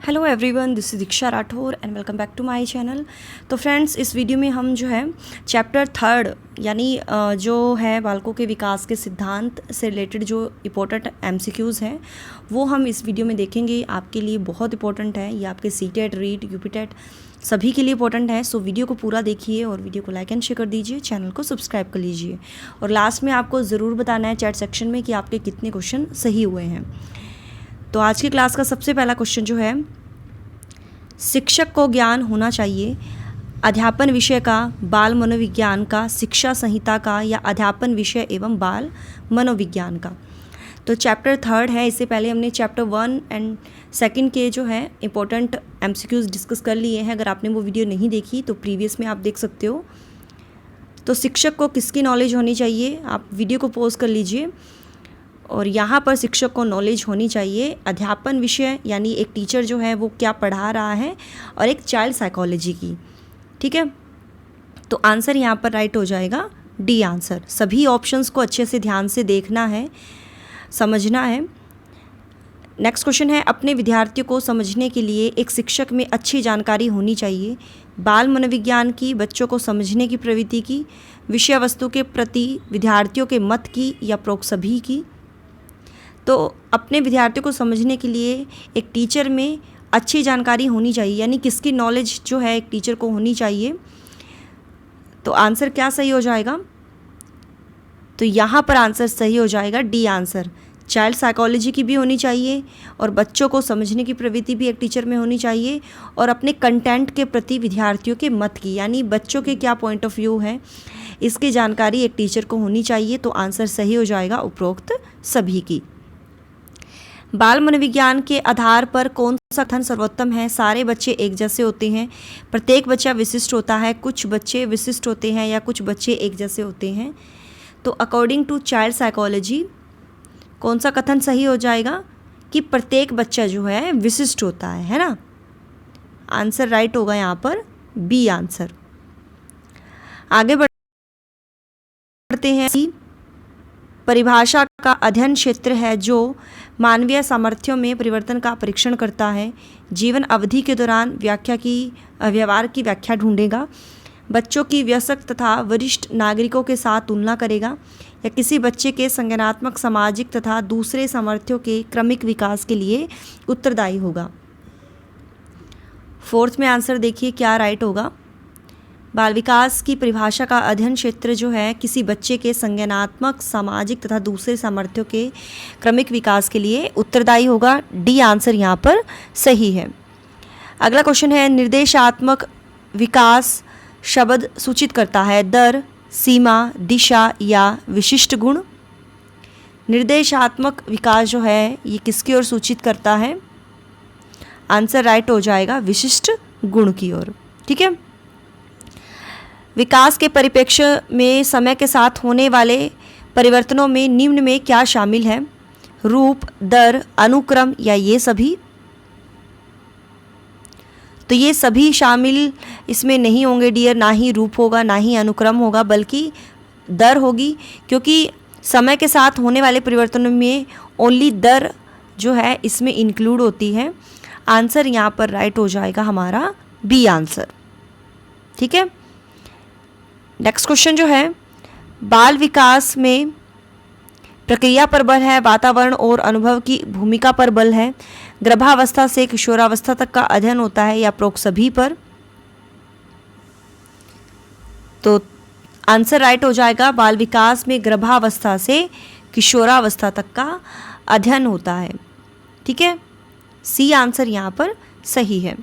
Hello everyone, this is Diksha Rathore and welcome back to my channel. तो friends, इस video में हम जो है चैप्टर 3 यानी जो है बालकों के विकास के सिद्धांत से रिलेटेड जो इम्पोर्टेंट एमसीक्यूज़ हैं वो हम इस वीडियो में देखेंगे। आपके लिए बहुत इंपॉर्टेंट है, ये आपके सीटेट, रीट, यूपीटेट सभी के लिए इंपॉर्टेंट है। सो वीडियो को पूरा देखिए और वीडियो को लाइक एंड शेयर कर दीजिए, चैनल को सब्सक्राइब कर लीजिए और लास्ट में आपको ज़रूर बताना है चैट सेक्शन में कि आपके कितने क्वेश्चन सही हुए हैं। तो आज की क्लास का सबसे पहला क्वेश्चन जो है, शिक्षक को ज्ञान होना चाहिए अध्यापन विषय का, बाल मनोविज्ञान का, शिक्षा संहिता का या अध्यापन विषय एवं बाल मनोविज्ञान का। तो चैप्टर 3 है। इससे पहले हमने चैप्टर 1 एंड 2 के जो है इंपॉर्टेंट एमसीक्यूज़ डिस्कस कर लिए हैं। अगर आपने वो वीडियो नहीं देखी तो प्रीवियस में आप देख सकते हो। तो शिक्षक को किसकी नॉलेज होनी चाहिए, आप वीडियो को पॉज कर लीजिए। और यहाँ पर शिक्षक को नॉलेज होनी चाहिए अध्यापन विषय यानी एक टीचर जो है वो क्या पढ़ा रहा है, और एक चाइल्ड साइकोलॉजी की। ठीक है, तो आंसर यहाँ पर राइट हो जाएगा डी आंसर। सभी ऑप्शंस को अच्छे से ध्यान से देखना है, समझना है। नेक्स्ट क्वेश्चन है, अपने विद्यार्थियों को समझने के लिए एक शिक्षक में अच्छी जानकारी होनी चाहिए बाल मनोविज्ञान की, बच्चों को समझने की प्रवृत्ति की, विषय वस्तु के प्रति विद्यार्थियों के मत की या प्रोक्त सभी की। तो अपने विद्यार्थियों को समझने के लिए एक टीचर में अच्छी जानकारी होनी चाहिए, यानी किसकी नॉलेज जो है एक टीचर को होनी चाहिए। तो आंसर क्या सही हो जाएगा? तो यहाँ पर आंसर सही हो जाएगा डी आंसर। चाइल्ड साइकोलॉजी की भी होनी चाहिए और बच्चों को समझने की प्रवृत्ति भी एक टीचर में होनी चाहिए, और अपने कंटेंट के प्रति विद्यार्थियों के मत की, यानी बच्चों के क्या पॉइंट ऑफ व्यू है, इसकी जानकारी एक टीचर को होनी चाहिए। तो आंसर सही हो जाएगा उपरोक्त सभी की। बाल मनोविज्ञान के आधार पर कौन सा कथन सर्वोत्तम है? सारे बच्चे एक जैसे होते हैं, प्रत्येक बच्चा विशिष्ट होता है, कुछ बच्चे विशिष्ट होते हैं या कुछ बच्चे एक जैसे होते हैं। तो अकॉर्डिंग टू चाइल्ड साइकोलॉजी कौन सा कथन सही हो जाएगा कि प्रत्येक बच्चा जो है विशिष्ट होता है ना। आंसर राइट होगा यहाँ पर बी आंसर। आगे बढ़ते हैं। परिभाषा का अध्ययन क्षेत्र है जो मानवीय सामर्थ्यों में परिवर्तन का परीक्षण करता है, जीवन अवधि के दौरान व्यवहार की व्याख्या ढूंढेगा, बच्चों की वयस्क तथा वरिष्ठ नागरिकों के साथ तुलना करेगा, या किसी बच्चे के संज्ञानात्मक, सामाजिक तथा दूसरे सामर्थ्यों के क्रमिक विकास के लिए उत्तरदायी होगा। फोर्थ में आंसर देखिए क्या राइट होगा। बाल विकास की परिभाषा का अध्ययन क्षेत्र जो है किसी बच्चे के संज्ञानात्मक, सामाजिक तथा दूसरे सामर्थ्यों के क्रमिक विकास के लिए उत्तरदायी होगा। डी आंसर यहाँ पर सही है। अगला क्वेश्चन है, निर्देशात्मक विकास शब्द सूचित करता है दर, सीमा, दिशा या विशिष्ट गुण। निर्देशात्मक विकास जो है ये किसकी ओर सूचित करता है? आंसर राइट हो जाएगा विशिष्ट गुण की ओर। ठीक है, विकास के परिप्रेक्ष्य में समय के साथ होने वाले परिवर्तनों में निम्न में क्या शामिल है? रूप, दर, अनुक्रम या ये सभी? तो ये सभी शामिल इसमें नहीं होंगे डियर, ना ही रूप होगा ना ही अनुक्रम होगा, बल्कि दर होगी, क्योंकि समय के साथ होने वाले परिवर्तनों में ओनली दर जो है इसमें इंक्लूड होती है। आंसर यहाँ पर राइट हो जाएगा हमारा बी आंसर। ठीक है, नेक्स्ट क्वेश्चन जो है, बाल विकास में प्रक्रिया पर बल है, वातावरण और अनुभव की भूमिका पर बल है, गर्भावस्था से किशोरावस्था तक का अध्ययन होता है या प्रोक्त सभी पर? तो आंसर राइट हो जाएगा बाल विकास में गर्भावस्था से किशोरावस्था तक का अध्ययन होता है। ठीक है, सी आंसर यहाँ पर सही है।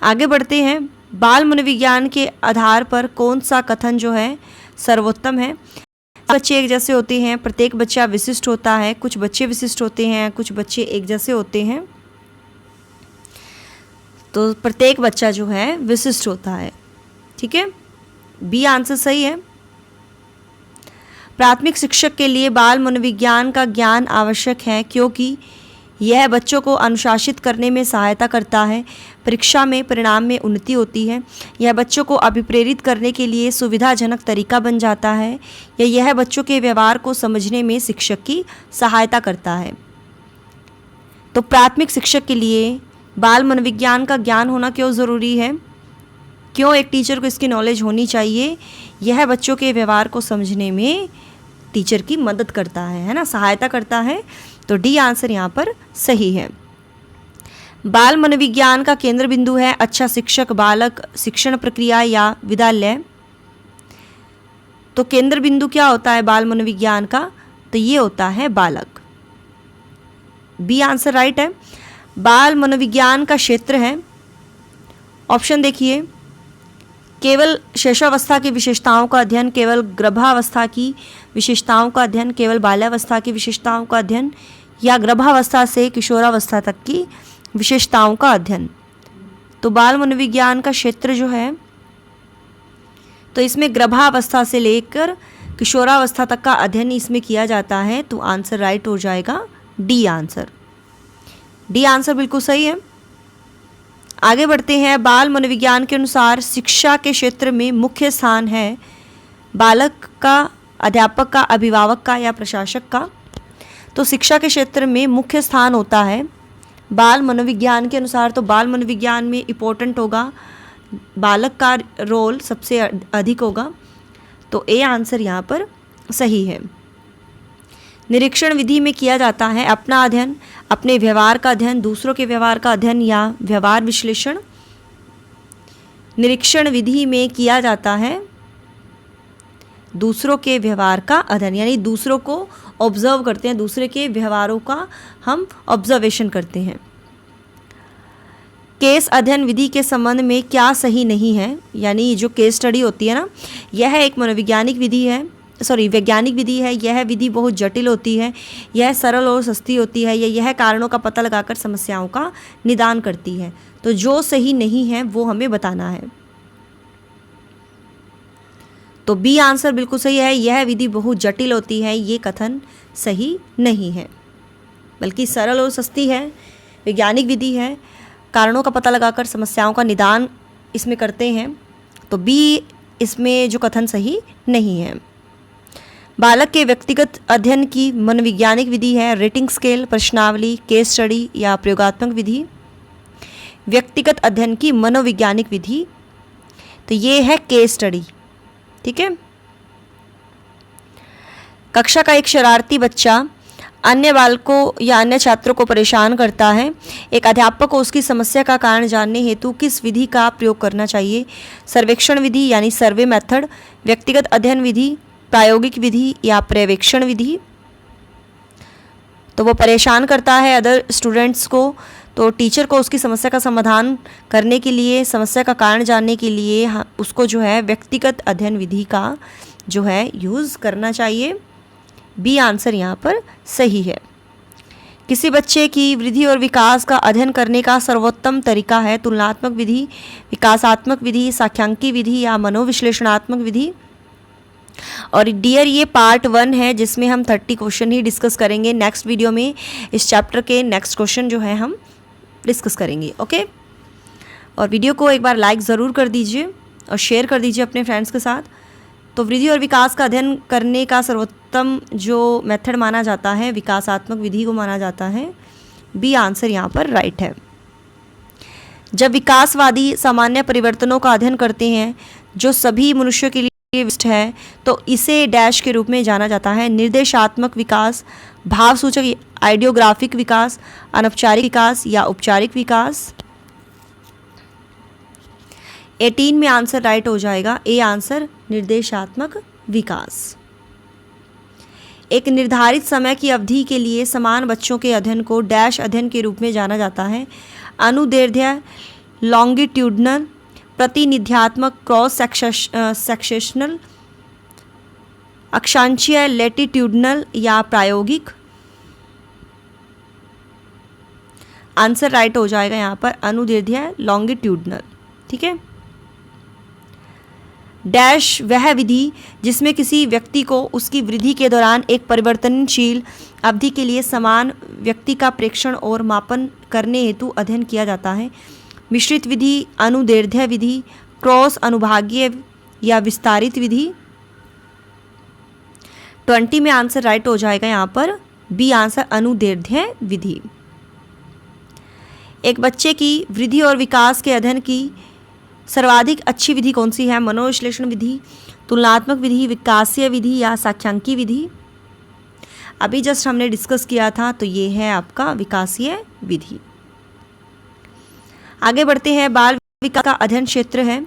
आगे बढ़ते हैं। बाल मनोविज्ञान के आधार पर कौन सा कथन जो है सर्वोत्तम है? बच्चे एक जैसे होते हैं, प्रत्येक बच्चा विशिष्ट होता है, कुछ बच्चे विशिष्ट होते हैं, कुछ बच्चे एक जैसे होते हैं। तो प्रत्येक बच्चा जो है विशिष्ट होता है। ठीक है, बी आंसर सही है। प्राथमिक शिक्षक के लिए बाल मनोविज्ञान का ज्ञान आवश्यक है क्योंकि यह बच्चों को अनुशासित करने में सहायता करता है, परीक्षा में परिणाम में उन्नति होती है, यह बच्चों को अभिप्रेरित करने के लिए सुविधाजनक तरीका बन जाता है, या यह बच्चों के व्यवहार को समझने में शिक्षक की सहायता करता है। तो प्राथमिक शिक्षक के लिए बाल मनोविज्ञान का ज्ञान होना क्यों ज़रूरी है, क्यों एक टीचर को इसकी नॉलेज होनी चाहिए? यह बच्चों के व्यवहार को समझने में टीचर की मदद करता है ना, सहायता करता है। तो डी आंसर यहाँ पर सही है। बाल मनोविज्ञान का केंद्र बिंदु है अच्छा शिक्षक, बालक, शिक्षण प्रक्रिया या विद्यालय। तो केंद्र बिंदु क्या होता है बाल मनोविज्ञान का? तो ये होता है बालक। बी आंसर राइट है। बाल मनोविज्ञान का क्षेत्र है, ऑप्शन देखिए, केवल शैशवावस्था की विशेषताओं का अध्ययन, केवल गर्भावस्था की विशेषताओं का अध्ययन, केवल बाल्यावस्था की विशेषताओं का अध्ययन, या गर्भावस्था से किशोरावस्था तक की विशेषताओं का अध्ययन। तो बाल मनोविज्ञान का क्षेत्र जो है, तो इसमें गर्भावस्था से लेकर किशोरावस्था तक का अध्ययन इसमें किया जाता है। तो आंसर राइट हो जाएगा डी आंसर। डी आंसर बिल्कुल सही है। आगे बढ़ते हैं। बाल मनोविज्ञान के अनुसार शिक्षा के क्षेत्र में मुख्य स्थान है बालक का, अध्यापक का, अभिभावक का या प्रशासक का। तो शिक्षा के क्षेत्र में मुख्य स्थान होता है बाल मनोविज्ञान के अनुसार। तो बाल मनोविज्ञान में इम्पोर्टेंट होगा, बालक का रोल सबसे अधिक होगा। तो ए आंसर यहाँ पर सही है। निरीक्षण विधि में किया जाता है अपना अध्ययन, अपने व्यवहार का अध्ययन, दूसरों के व्यवहार का अध्ययन या व्यवहार विश्लेषण। निरीक्षण विधि में किया जाता है दूसरों के व्यवहार का अध्ययन, यानी दूसरों को ऑब्जर्व करते हैं, दूसरे के व्यवहारों का हम ऑब्जर्वेशन करते हैं। केस अध्ययन विधि के संबंध में क्या सही नहीं है, यानी जो केस स्टडी होती है ना, यह एक मनोवैज्ञानिक विधि है, वैज्ञानिक विधि है। यह विधि बहुत जटिल होती है, यह सरल और सस्ती होती है, यह कारणों का पता लगाकर समस्याओं का निदान करती है। तो जो सही नहीं है वो हमें बताना है। तो बी आंसर बिल्कुल सही है। यह विधि बहुत जटिल होती है, ये कथन सही नहीं है, बल्कि सरल और सस्ती है, वैज्ञानिक विधि है, कारणों का पता लगाकर समस्याओं का निदान इसमें करते हैं। तो बी इसमें जो कथन सही नहीं है। बालक के व्यक्तिगत अध्ययन की मनोवैज्ञानिक विधि है रेटिंग स्केल, प्रश्नावली, केस स्टडी या प्रयोगात्मक विधि। व्यक्तिगत अध्ययन की मनोवैज्ञानिक विधि, तो ये है केस स्टडी। ठीक है। कक्षा का एक शरारती बच्चा अन्य बालकों या अन्य छात्रों को परेशान करता है। एक अध्यापक को उसकी समस्या का कारण जानने हेतु किस विधि का प्रयोग करना चाहिए? सर्वेक्षण विधि यानी सर्वे मेथड, व्यक्तिगत अध्ययन विधि, प्रायोगिक विधि या पर्यवेक्षण विधि। तो वो परेशान करता है अदर स्टूडेंट्स को, तो टीचर को उसकी समस्या का समाधान करने के लिए, समस्या का कारण जानने के लिए उसको जो है व्यक्तिगत अध्ययन विधि का जो है यूज़ करना चाहिए। बी आंसर यहाँ पर सही है। किसी बच्चे की वृद्धि और विकास का अध्ययन करने का सर्वोत्तम तरीका है तुलनात्मक विधि, विकासात्मक विधि, सांख्यिकी विधि या मनोविश्लेषणात्मक विधि। और डियर ये पार्ट 1 है जिसमें हम 30 क्वेश्चन ही डिस्कस करेंगे। नेक्स्ट वीडियो में इस चैप्टर के नेक्स्ट क्वेश्चन जो है हम डिस्कस करेंगे। ओके, और वीडियो को एक बार लाइक ज़रूर कर दीजिए और शेयर कर दीजिए अपने फ्रेंड्स के साथ। तो वृद्धि और विकास का अध्ययन करने का सर्वोत्तम जो मेथड माना जाता है विकासात्मक विधि को माना जाता है। बी आंसर यहाँ पर राइट है। जब विकासवादी सामान्य परिवर्तनों का अध्ययन करते हैं जो सभी मनुष्यों के लिए विशिष्ट है, तो इसे डैश के रूप में जाना जाता है। निर्देशात्मक विकास, भावसूचक आइडियोग्राफिक विकास, अनौपचारिक विकास या औपचारिक विकास। 18 में आंसर राइट हो जाएगा। ए आंसर निर्देशात्मक विकास। एक निर्धारित समय की अवधि के लिए समान बच्चों के अध्ययन को डैश अध्ययन के रूप में जाना जाता है। अनुदैर्ध्य, लॉन्गिट्यूडनल, प्रतिनिध्यात्मक, क्रॉस सेक्शनल, अक्षांशीय, लैटिट्यूडनल या प्रायोगिक। आंसर राइट हो जाएगा यहाँ पर अनुदैर्ध्य, लॉन्गिट्यूडनल। ठीक है। डैश वह विधि जिसमें किसी व्यक्ति को उसकी वृद्धि के दौरान एक परिवर्तनशील अवधि के लिए समान व्यक्ति का प्रेक्षण और मापन करने हेतु अध्ययन किया जाता है। मिश्रित विधि, अनुदैर्ध्य विधि, क्रॉस अनुभागीय या विस्तारित विधि। 20 में आंसर राइट हो जाएगा यहाँ पर। बी आंसर अनुदैर्ध्य विधि। एक बच्चे की वृद्धि और विकास के अध्ययन की सर्वाधिक अच्छी विधि कौन सी है? मनोविश्लेषण विधि, तुलनात्मक विधि, विकासीय विधि या सांख्यिकी विधि? अभी जस्ट हमने डिस्कस किया था, तो ये है आपका विकासीय विधि। आगे बढ़ते हैं। बाल विकास का अध्ययन क्षेत्र है।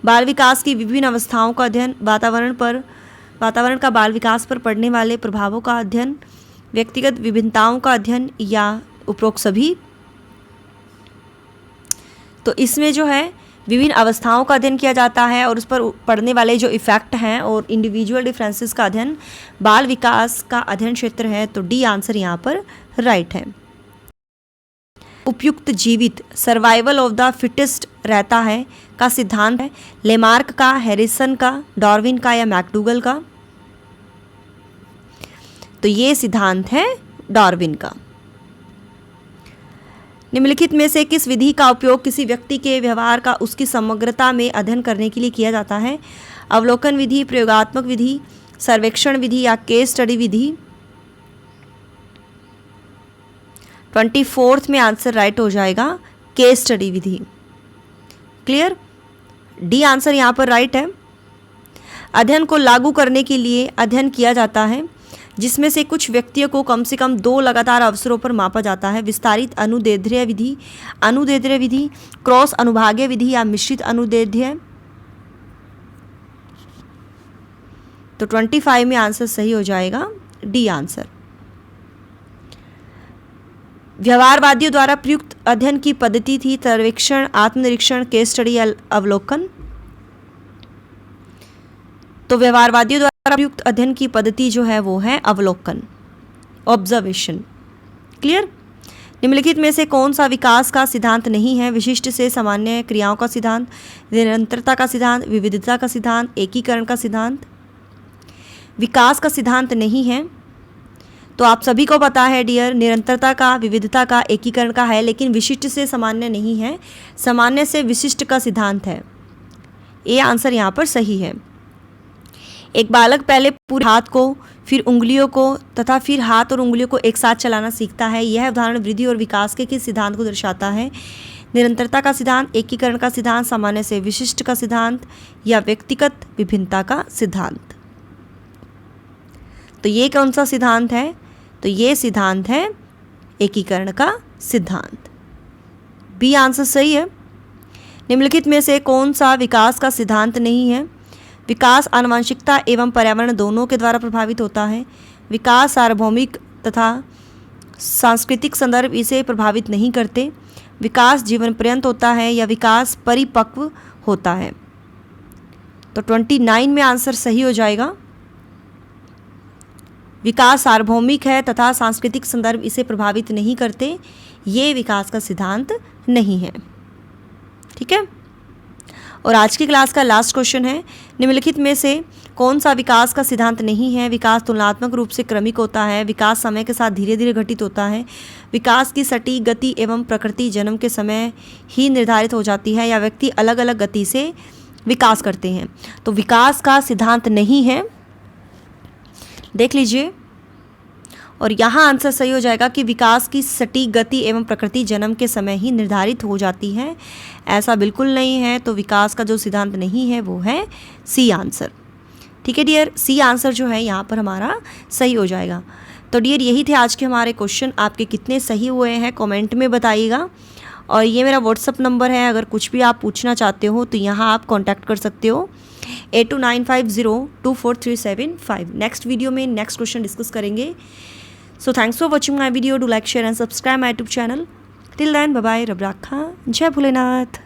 बाल विकास की विभिन्न अवस्थाओं का अध्ययन, वातावरण का बाल विकास पर पड़ने वाले प्रभावों का अध्ययन, व्यक्तिगत विभिन्नताओं का अध्ययन या उपरोक्त सभी। तो इसमें जो है विभिन्न अवस्थाओं का अध्ययन किया जाता है और उस पर पड़ने वाले जो इफेक्ट हैं और इंडिविजुअल डिफरेंसेस का अध्ययन बाल विकास का अध्ययन क्षेत्र है। तो डी आंसर यहाँ पर राइट है। उपयुक्त जीवित, सर्वाइवल ऑफ द फिटेस्ट रहता है का सिद्धांत है लेमार्क का, हैरिसन का, डार्विन का या मैकडूगल का? तो ये सिद्धांत है डार्विन का। निम्नलिखित में से किस विधि का उपयोग किसी व्यक्ति के व्यवहार का उसकी समग्रता में अध्ययन करने के लिए किया जाता है? अवलोकन विधि, प्रयोगात्मक विधि, सर्वेक्षण विधि या केस स्टडी विधि? 24th में आंसर राइट हो जाएगा केस स्टडी विधि। क्लियर? डी आंसर यहाँ पर राइट है। अध्ययन को लागू करने के लिए अध्ययन किया जाता है जिसमें से कुछ व्यक्तियों को कम से कम 2 लगातार अवसरों पर मापा जाता है। विस्तारित अनुदैर्ध्य विधि, क्रॉस अनुभागीय विधि या मिश्रित अनुदैर्ध्य? तो 25 में आंसर सही हो जाएगा डी आंसर। व्यवहारवादियों द्वारा प्रयुक्त अध्ययन की पद्धति थी सर्वेक्षण, आत्मनिरीक्षण, केस स्टडी या अवलोकन? तो व्यवहारवादियों द्वारा प्रयुक्त अध्ययन की पद्धति जो है वो है अवलोकन, ऑब्जर्वेशन। क्लियर? निम्नलिखित में से कौन सा विकास का सिद्धांत नहीं है? विशिष्ट से सामान्य क्रियाओं का सिद्धांत, निरंतरता का सिद्धांत, विविधता का सिद्धांत, एकीकरण का सिद्धांत? विकास का सिद्धांत नहीं है। तो आप सभी को पता है डियर, निरंतरता का, विविधता का, एकीकरण का है, लेकिन विशिष्ट से सामान्य नहीं है, सामान्य से विशिष्ट का सिद्धांत है। ये आंसर यहाँ पर सही है। एक बालक पहले पूरे हाथ को, फिर उंगलियों को तथा फिर हाथ और उंगलियों को एक साथ चलाना सीखता है। यह उदाहरण वृद्धि और विकास के किस सिद्धांत को दर्शाता है? निरंतरता का सिद्धांत, एकीकरण का सिद्धांत, सामान्य से विशिष्ट का सिद्धांत या व्यक्तिगत विभिन्नता का सिद्धांत? तो ये कौन सा सिद्धांत है? तो ये सिद्धांत है एकीकरण का सिद्धांत। बी आंसर सही है। निम्नलिखित में से कौन सा विकास का सिद्धांत नहीं है? विकास आनुवंशिकता एवं पर्यावरण दोनों के द्वारा प्रभावित होता है। विकास सार्वभौमिक तथा सांस्कृतिक संदर्भ इसे प्रभावित नहीं करते। विकास जीवन पर्यंत होता है या विकास परिपक्व होता है? तो 29 में आंसर सही हो जाएगा। विकास सार्वभौमिक है तथा सांस्कृतिक संदर्भ इसे प्रभावित नहीं करते, ये विकास का सिद्धांत नहीं है। ठीक है। और आज की क्लास का लास्ट क्वेश्चन है, निम्नलिखित में से कौन सा विकास का सिद्धांत नहीं है? विकास तुलनात्मक रूप से क्रमिक होता है। विकास समय के साथ धीरे धीरे घटित होता है। विकास की सटीक गति एवं प्रकृति जन्म के समय ही निर्धारित हो जाती है, या व्यक्ति अलग अलग गति से विकास करते हैं? तो विकास का सिद्धांत नहीं है, देख लीजिए। और यहाँ आंसर सही हो जाएगा कि विकास की सटीक गति एवं प्रकृति जन्म के समय ही निर्धारित हो जाती है। ऐसा बिल्कुल नहीं है। तो विकास का जो सिद्धांत नहीं है वो है सी आंसर। ठीक है डियर, सी आंसर जो है यहाँ पर हमारा सही हो जाएगा। तो डियर यही थे आज के हमारे क्वेश्चन। आपके कितने सही हुए हैं कमेंट में बताइएगा। और ये मेरा व्हाट्सअप नंबर है, अगर कुछ भी आप पूछना चाहते हो तो यहाँ आप कॉन्टैक्ट कर सकते हो 8295024375। नेक्स्ट वीडियो में नेक्स्ट क्वेश्चन डिस्कस करेंगे। So thanks for watching my video. Do like, share and subscribe my YouTube channel. Till then, bye bye. रब राखा। जय भोलेनाथ।